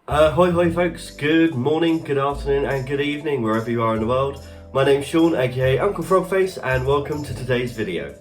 Hoi hoi folks, good morning, good afternoon and good evening wherever you are in the world. My name's Sean, aka Uncle Frogface, and welcome to today's video.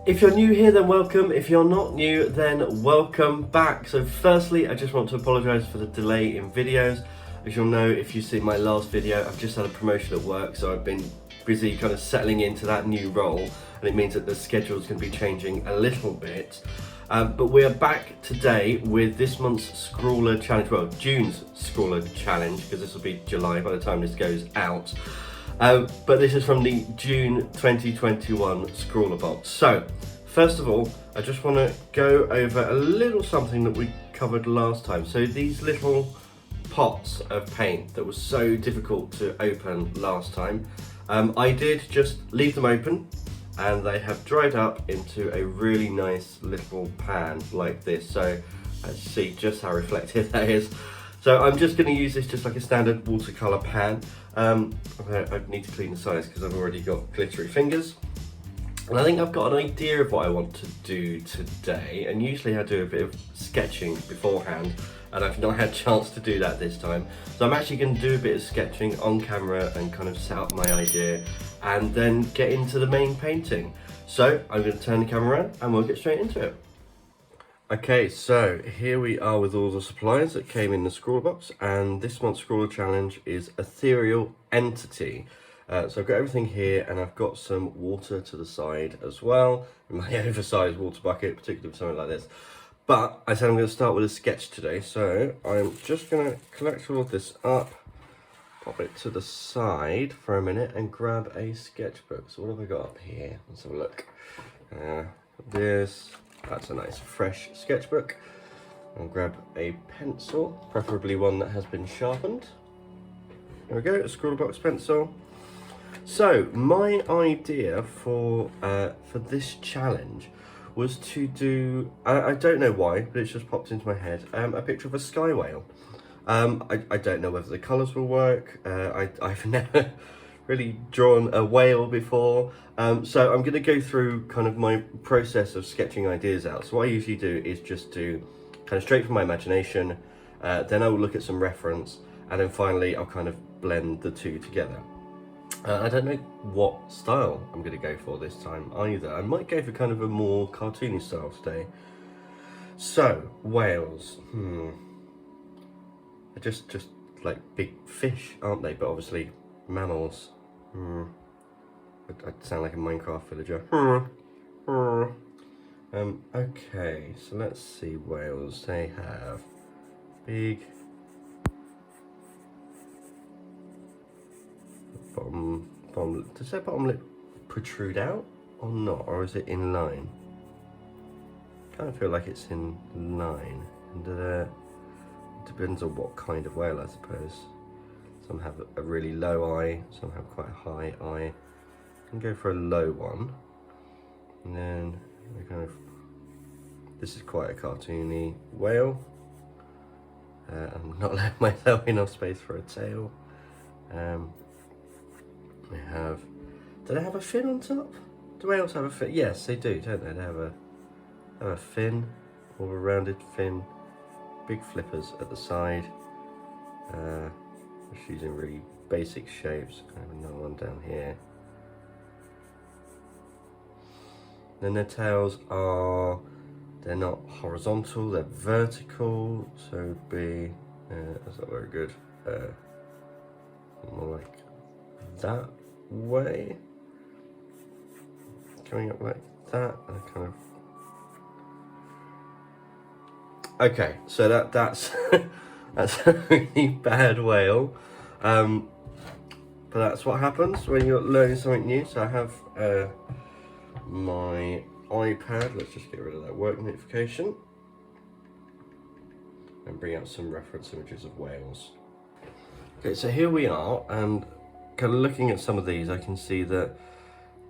If you're new here, then welcome. If you're not new, then welcome back. So firstly, I just want to apologise for the delay in videos. As you'll know, if you've seen my last video, I've just had a promotion at work, so I've been busy kind of settling into that new role, and it means that the schedule is going to be changing a little bit. But we are back today with this month's ScrawlrChallenge, well, June's ScrawlrChallenge, because this will be July by the time this goes out. But this is from the June 2021 Scrawler box. So, first of all, I just want to go over a little something that we covered last time. So these little pots of paint that was so difficult to open last time, I did just leave them open, and they have dried up into a really nice little pan like this. So let's see just how reflective that is. So I'm just going to use this just like a standard watercolour pan. I need to clean the sides because I've already got glittery fingers. And I think I've got an idea of what I want to do today. And usually I do a bit of sketching beforehand, and I've not had a chance to do that this time. So I'm actually going to do a bit of sketching on camera and kind of set up my idea and then get into the main painting. So I'm going to turn the camera around and we'll get straight into it. Okay, so here we are with all the supplies that came in the Scrawler box, and this month's ScrawlrChallenge is Ethereal Entity. So I've got everything here, and I've got some water to the side as well, in my oversized water bucket, particularly for something like this. But I said I'm going to start with a sketch today, so I'm just going to collect all of this up, pop it to the side for a minute, and grab a sketchbook. So what have I got up here? Let's have a look. That's a nice fresh sketchbook. I'll grab a pencil, preferably one that has been sharpened. There we go, a Scrawler box pencil. So my idea for this challenge was to do, I don't know why, but it's just popped into my head, a picture of a sky whale. I don't know whether the colours will work. I've never really drawn a whale before, so I'm going to go through kind of my process of sketching ideas out. So what I usually do is just do kind of straight from my imagination, then I will look at some reference, and then finally I'll kind of blend the two together. I don't know what style I'm going to go for this time either. I might go for kind of a more cartoony style today. So, whales, they're just like big fish, aren't they? But obviously mammals. I'd sound like a Minecraft villager. Okay, so let's see. Whales, they have big bottom. Does their bottom lip protrude out or not, or is it in line? Kind of feel like it's in line, and it depends on what kind of whale, I suppose. Some have a really low eye, some have quite a high eye. I can go for a low one, and then we kind of. This is quite a cartoony whale. I'm not allowing myself enough space for a tail. We have. Do they have a fin on top? Do whales have a fin? Yes, they do, don't they? They have a fin, or a rounded fin, big flippers at the side. Just using really basic shapes. I have another one down here. Then their tails are, they're not horizontal, they're vertical, so it would be, that's not very good, more like that way, coming up like that, and kind of, okay, so that's that's a really bad whale, but that's what happens when you're learning something new. So I have my iPad. Let's just get rid of that work notification and bring out some reference images of whales. Okay, so here we are, and kind of looking at some of these, I can see that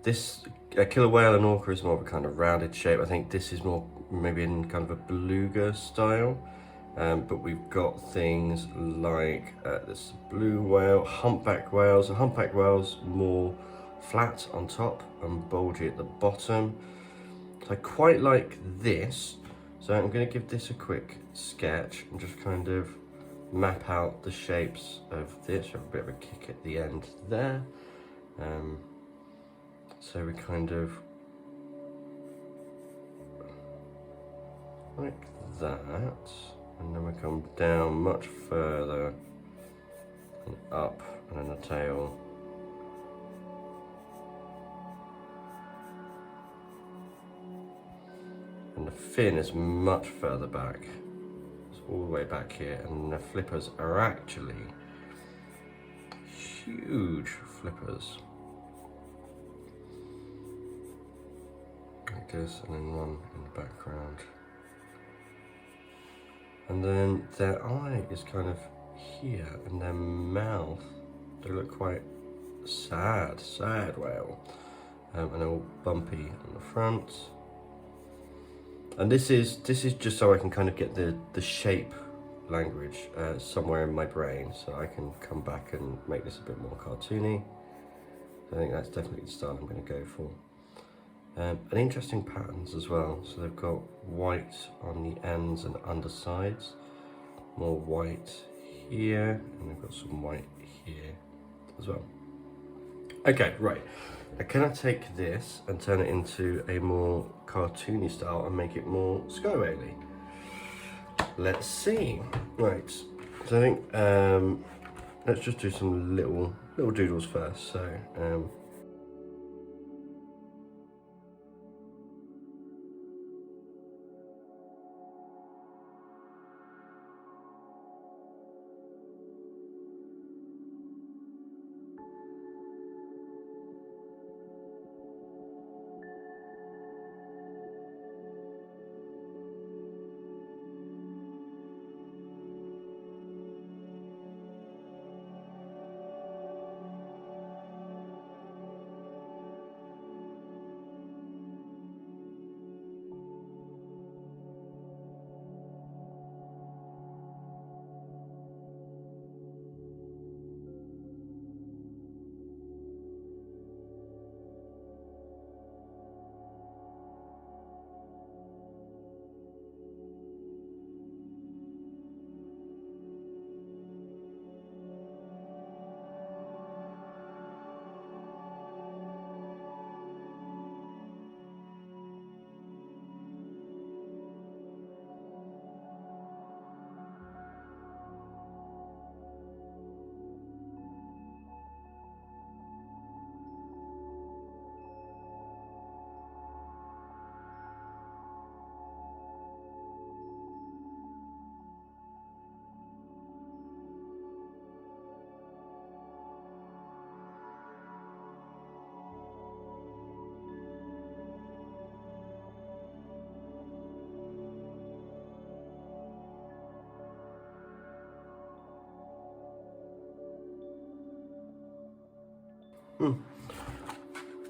this killer whale and orca is more of a kind of rounded shape. I think this is more maybe in kind of a beluga style. But we've got things like this blue whale, humpback whales. So humpback whales more flat on top and bulgy at the bottom. So I quite like this. So I'm going to give this a quick sketch and just kind of map out the shapes of this. Have a bit of a kick at the end there. So we kind of like that, and then we come down much further and up, and then the tail. And the fin is much further back. It's all the way back here, and the flippers are actually huge flippers. Like this, and then one in the background. And then their eye is kind of here, and their mouth, they look quite sad whale. And they're all bumpy on the front. And this is just so I can kind of get the shape language somewhere in my brain, so I can come back and make this a bit more cartoony. I think that's definitely the style I'm going to go for. And interesting patterns as well. So they've got white on the ends and undersides, more white here, and they've got some white here as well. Okay, right. Now can I take this and turn it into a more cartoony style and make it more Sky Whaley? Let's see. Right. So I think let's just do some little doodles first. So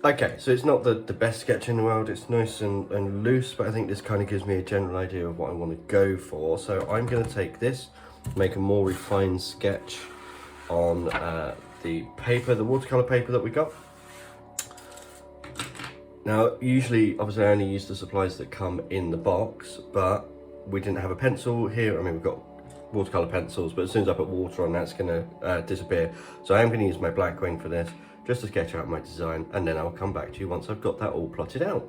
okay, so it's not the best sketch in the world. It's nice and loose, but I think this kind of gives me a general idea of what I want to go for. So I'm going to take this, make a more refined sketch on the paper, the watercolor paper that we got. Now, usually, obviously, I only use the supplies that come in the box, but we didn't have a pencil here. I mean, we've got watercolor pencils, but as soon as I put water on, that's going to disappear. So I am going to use my black wing for this, just to sketch out my design, and then I'll come back to you once I've got that all plotted out.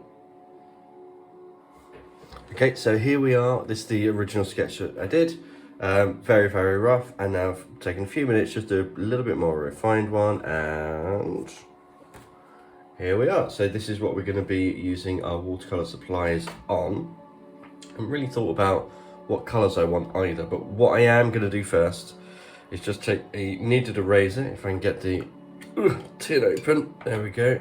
Okay, so here we are. This is the original sketch that I did. Very, very rough, and now I've taken a few minutes just to do a little bit more refined one, and here we are. So this is what we're going to be using our watercolor supplies on. I haven't really thought about what colors I want either, but what I am going to do first is just take a kneaded eraser, if I can get the tin open. There we go.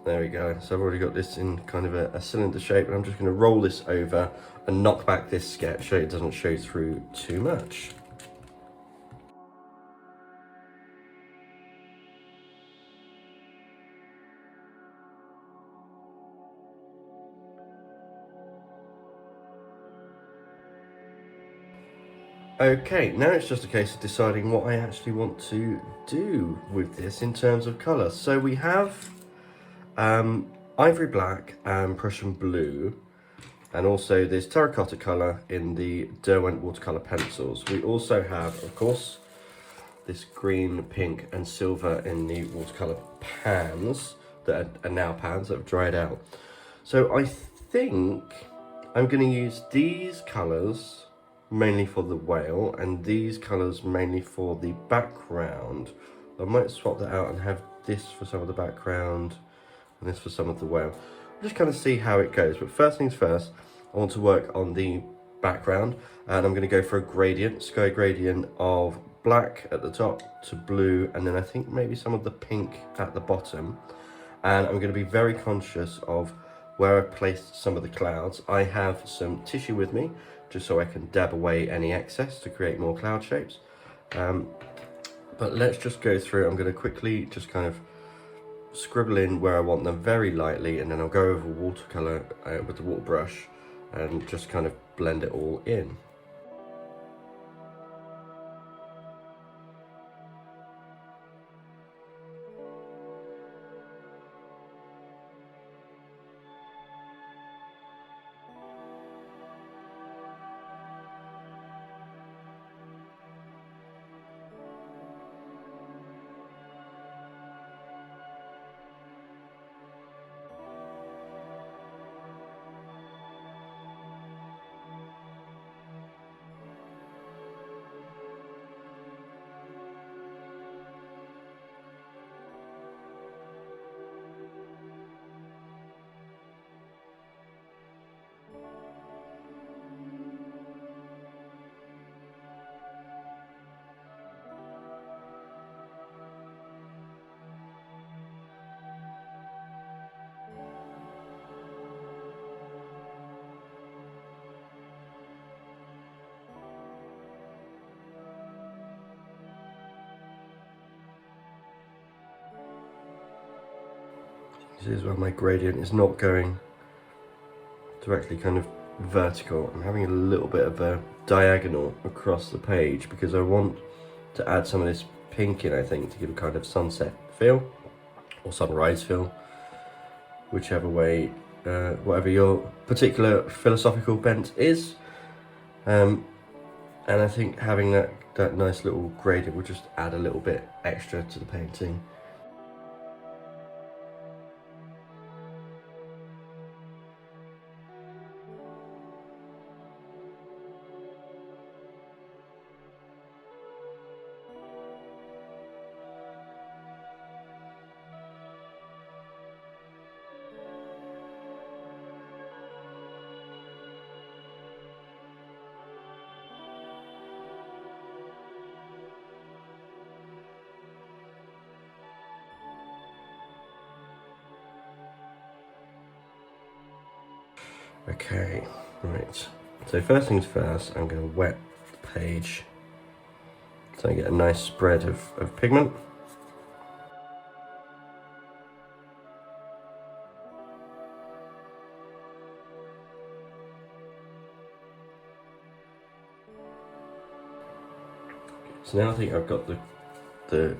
There we go. So I've already got this in kind of a cylinder shape, and I'm just going to roll this over and knock back this sketch so it doesn't show through too much. Okay, now it's just a case of deciding what I actually want to do with this in terms of colour. So we have ivory black and Prussian blue, and also there's terracotta colour in the Derwent watercolour pencils. We also have, of course, this green, pink and silver in the watercolour pans that are now pans that have dried out. So I think I'm going to use these colours mainly for the whale and these colours mainly for the background. I might swap that out and have this for some of the background and this for some of the whale. I'll just kind of see how it goes, but first things first, I want to work on the background, and I'm going to go for a gradient, sky gradient of black at the top to blue, and then I think maybe some of the pink at the bottom. And I'm going to be very conscious of where I've placed some of the clouds. I have some tissue with me just so I can dab away any excess to create more cloud shapes. But let's just go through. I'm going to quickly just kind of scribble in where I want them very lightly, and then I'll go over watercolour with the water brush and just kind of blend it all in. This is where my gradient is not going directly kind of vertical. I'm having a little bit of a diagonal across the page because I want to add some of this pink in, I think, to give a kind of sunset feel or sunrise feel, whichever way, whatever your particular philosophical bent is. And I think having that nice little gradient will just add a little bit extra to the painting. Okay, right. So first things first, I'm going to wet the page so I get a nice spread of pigment. So now I think I've got the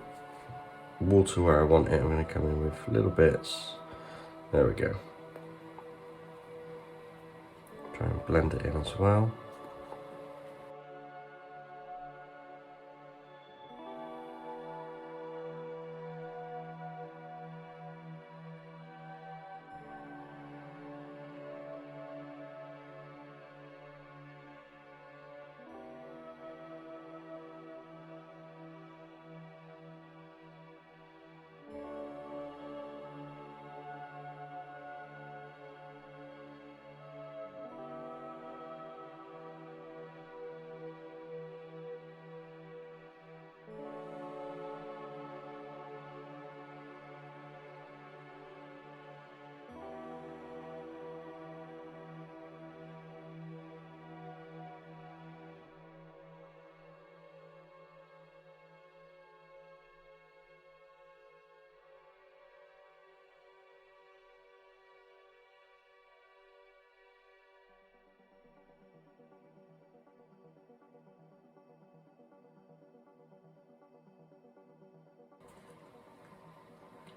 water where I want it. I'm going to come in with little bits. There we go. Try and blend it in as well.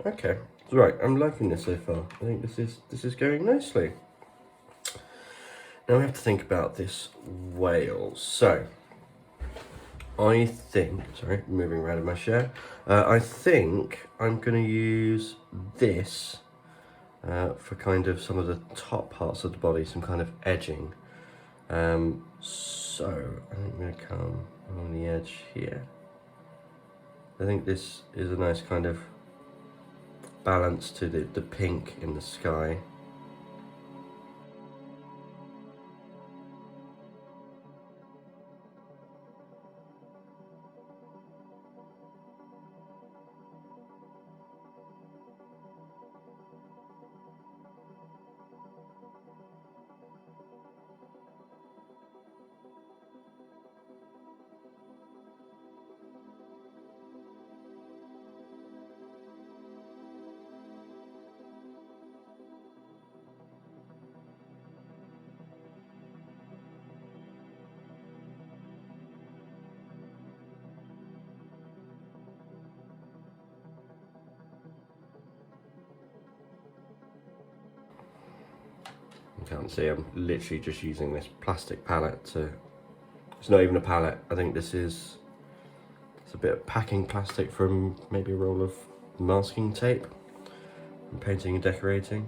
Okay, right, I'm liking this so far. I think this is going nicely. Now we have to think about this whale. So, I think, sorry, moving around in my chair. I think I'm going to use this for kind of some of the top parts of the body, some kind of edging. So, I think I'm going to come along the edge here. I think this is a nice kind of balance to the pink in the sky. You can't see, I'm literally just using this plastic palette to, it's not even a palette, I think this is, it's a bit of packing plastic from maybe a roll of masking tape. I'm painting and decorating.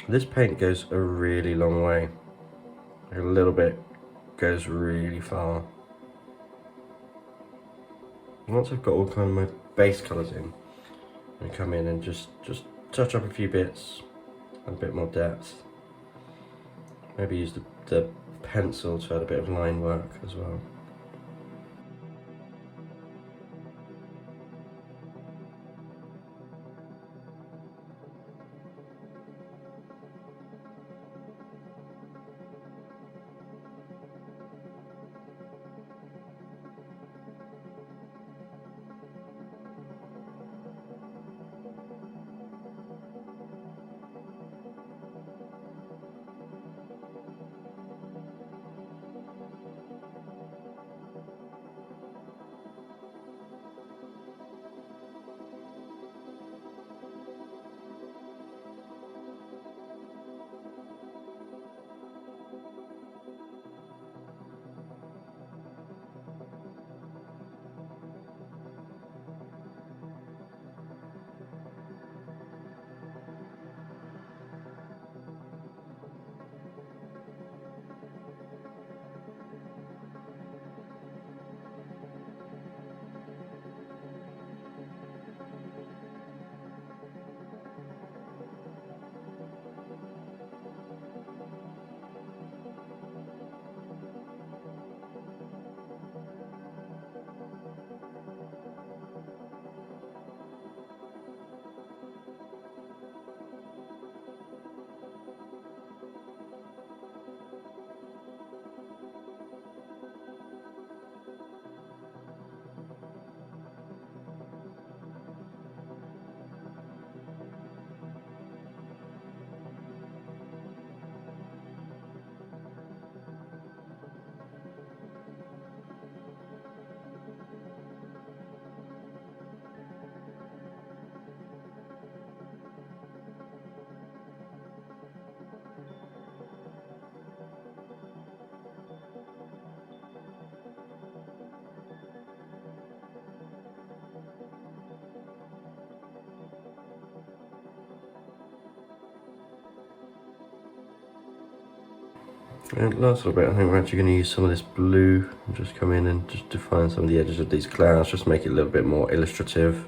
This paint goes a really long way. A little bit goes really far. Once I've got all kind of my base colours in, I come in and just touch up a few bits, add a bit more depth. Maybe use the pencil to add a bit of line work as well. And last little bit, I think we're actually going to use some of this blue and just come in and just define some of the edges of these clouds, just make it a little bit more illustrative.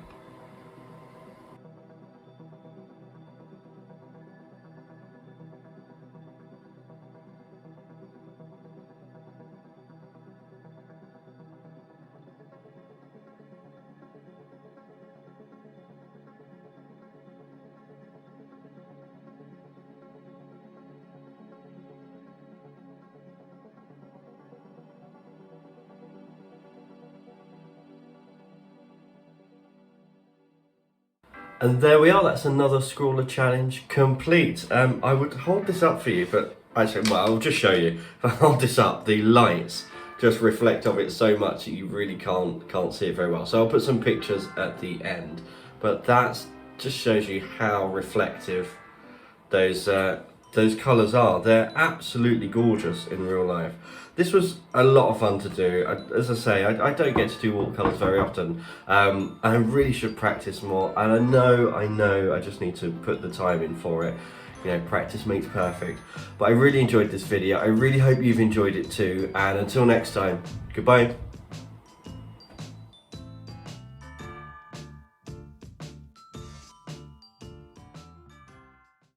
And there we are, that's another Scrawler challenge complete. I would hold this up for you, but actually, well, I'll just show you. If I hold this up, the lights just reflect off it so much that you really can't see it very well. So I'll put some pictures at the end, but that just shows you how reflective those colours are. They're absolutely gorgeous in real life. This was a lot of fun to do. As I say, I don't get to do watercolours very often. I really should practice more, and I know I just need to put the time in for it. You know, practice makes perfect. But I really enjoyed this video. I really hope you've enjoyed it too, and until next time, goodbye.